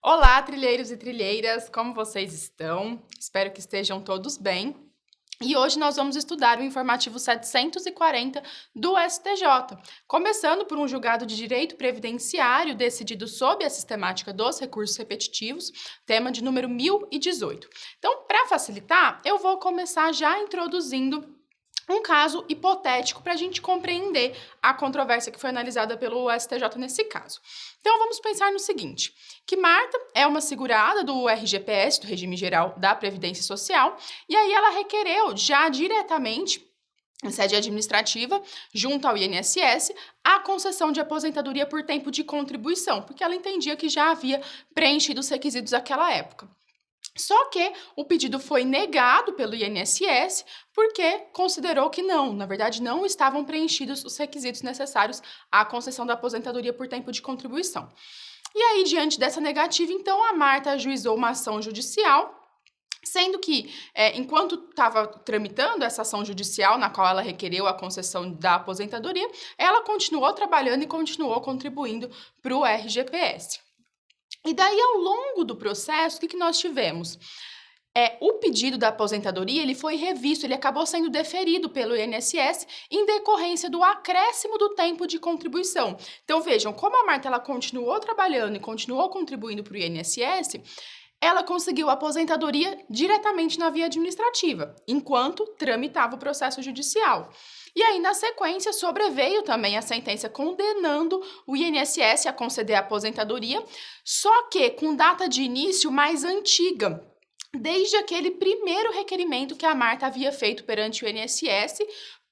Olá, trilheiros e trilheiras, como vocês estão? Espero que estejam todos bem. E hoje nós vamos estudar o informativo 740 do STJ, começando por um julgado de direito previdenciário decidido sob a sistemática dos recursos repetitivos, tema de número 1018. Então, para facilitar, eu vou começar já introduzindo um caso hipotético para a gente compreender a controvérsia que foi analisada pelo STJ nesse caso. Então, vamos pensar no seguinte, que Marta é uma segurada do RGPS, do Regime Geral da Previdência Social, e aí ela requereu já diretamente, em sede administrativa, junto ao INSS, a concessão de aposentadoria por tempo de contribuição, porque ela entendia que já havia preenchido os requisitos daquela época. Só que o pedido foi negado pelo INSS porque considerou que não, na verdade, não estavam preenchidos os requisitos necessários à concessão da aposentadoria por tempo de contribuição. E aí, diante dessa negativa, então, a Marta ajuizou uma ação judicial, sendo que, enquanto estava tramitando essa ação judicial, na qual ela requereu a concessão da aposentadoria, ela continuou trabalhando e continuou contribuindo para o RGPS. E daí, ao longo do processo, o que nós tivemos? O pedido da aposentadoria ele foi revisto, ele acabou sendo deferido pelo INSS em decorrência do acréscimo do tempo de contribuição. Então, vejam, como a Marta ela continuou trabalhando e continuou contribuindo para o INSS, ela conseguiu a aposentadoria diretamente na via administrativa, enquanto tramitava o processo judicial. E aí, na sequência, sobreveio também a sentença condenando o INSS a conceder a aposentadoria, só que com data de início mais antiga, desde aquele primeiro requerimento que a Marta havia feito perante o INSS,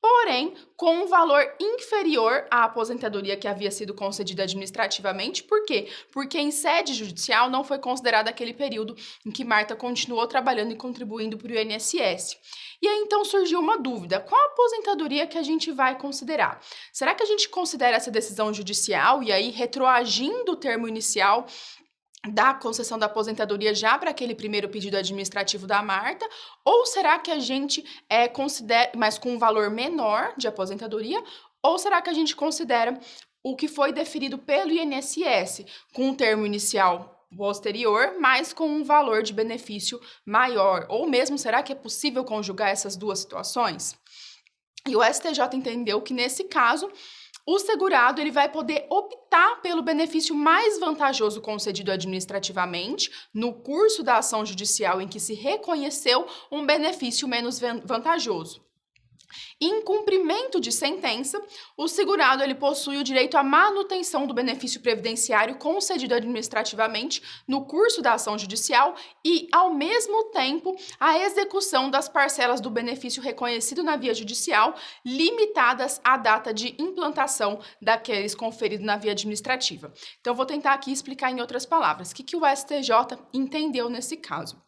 porém com um valor inferior à aposentadoria que havia sido concedida administrativamente. Por quê? Porque em sede judicial não foi considerado aquele período em que Marta continuou trabalhando e contribuindo para o INSS. E aí então surgiu uma dúvida: qual a aposentadoria que a gente vai considerar? Será que a gente considera essa decisão judicial e aí retroagindo o termo inicial da concessão da aposentadoria já para aquele primeiro pedido administrativo da Marta? Ou será que a gente considera, mas com um valor menor de aposentadoria? Ou será que a gente considera o que foi deferido pelo INSS com um termo inicial posterior, mas com um valor de benefício maior? Ou mesmo, será que é possível conjugar essas duas situações? E o STJ entendeu que, nesse caso, o segurado ele vai poder optar pelo benefício mais vantajoso concedido administrativamente no curso da ação judicial em que se reconheceu um benefício menos vantajoso. Em cumprimento de sentença, o segurado ele possui o direito à manutenção do benefício previdenciário concedido administrativamente no curso da ação judicial e, ao mesmo tempo, a execução das parcelas do benefício reconhecido na via judicial, limitadas à data de implantação daqueles conferidos na via administrativa. Então, vou tentar aqui explicar em outras palavras. O que o STJ entendeu nesse caso?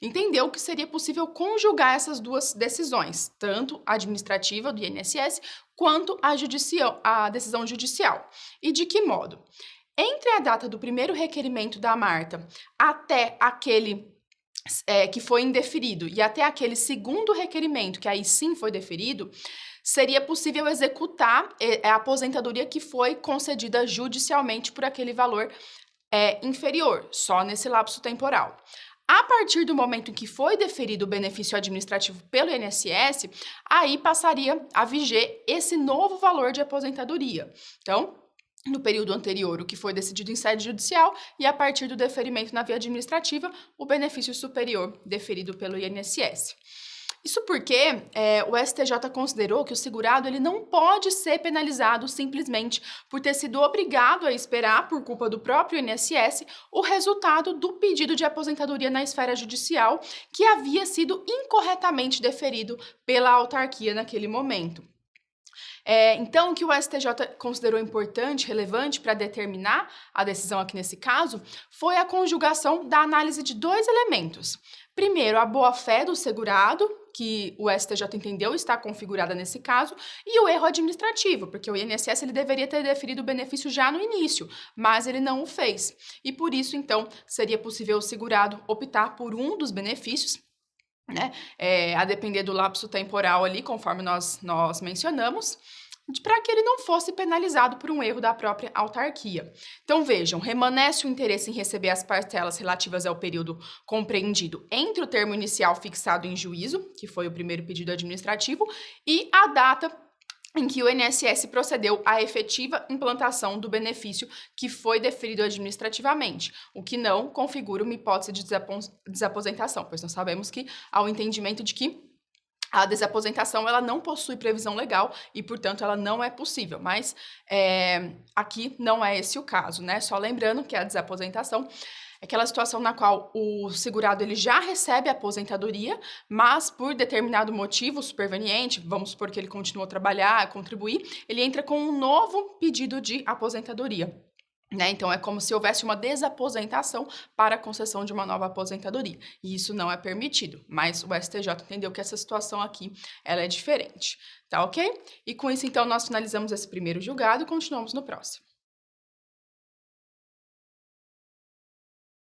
Entendeu que seria possível conjugar essas duas decisões, tanto a administrativa do INSS quanto a decisão judicial. E de que modo? Entre a data do primeiro requerimento da Marta até aquele que foi indeferido e até aquele segundo requerimento, que aí sim foi deferido, seria possível executar a aposentadoria que foi concedida judicialmente por aquele valor inferior, só nesse lapso temporal. A partir do momento em que foi deferido o benefício administrativo pelo INSS, aí passaria a viger esse novo valor de aposentadoria. Então, no período anterior, o que foi decidido em sede judicial, e a partir do deferimento na via administrativa, o benefício superior deferido pelo INSS. Isso porque o STJ considerou que o segurado ele não pode ser penalizado simplesmente por ter sido obrigado a esperar, por culpa do próprio INSS, o resultado do pedido de aposentadoria na esfera judicial que havia sido incorretamente deferido pela autarquia naquele momento. Então, o que o STJ considerou importante, relevante para determinar a decisão aqui nesse caso, foi a conjugação da análise de dois elementos. Primeiro, a boa-fé do segurado, que o STJ entendeu está configurada nesse caso, e o erro administrativo, porque o INSS ele deveria ter deferido o benefício já no início, mas ele não o fez. E por isso, então, seria possível o segurado optar por um dos benefícios, né, a depender do lapso temporal ali, conforme nós mencionamos, para que ele não fosse penalizado por um erro da própria autarquia. Então, vejam, remanesce o interesse em receber as parcelas relativas ao período compreendido entre o termo inicial fixado em juízo, que foi o primeiro pedido administrativo, e a data em que o INSS procedeu à efetiva implantação do benefício que foi deferido administrativamente, o que não configura uma hipótese de desaposentação, pois nós sabemos que há o entendimento de que a desaposentação ela não possui previsão legal e, portanto, ela não é possível, mas aqui não é esse o caso, né? Só lembrando que a desaposentação é aquela situação na qual o segurado ele já recebe a aposentadoria, mas por determinado motivo superveniente, vamos supor que ele continuou a trabalhar, a contribuir, ele entra com um novo pedido de aposentadoria. Né? Então, é como se houvesse uma desaposentação para a concessão de uma nova aposentadoria. E isso não é permitido, mas o STJ entendeu que essa situação aqui ela é diferente. Tá ok? E com isso, então, nós finalizamos esse primeiro julgado e continuamos no próximo.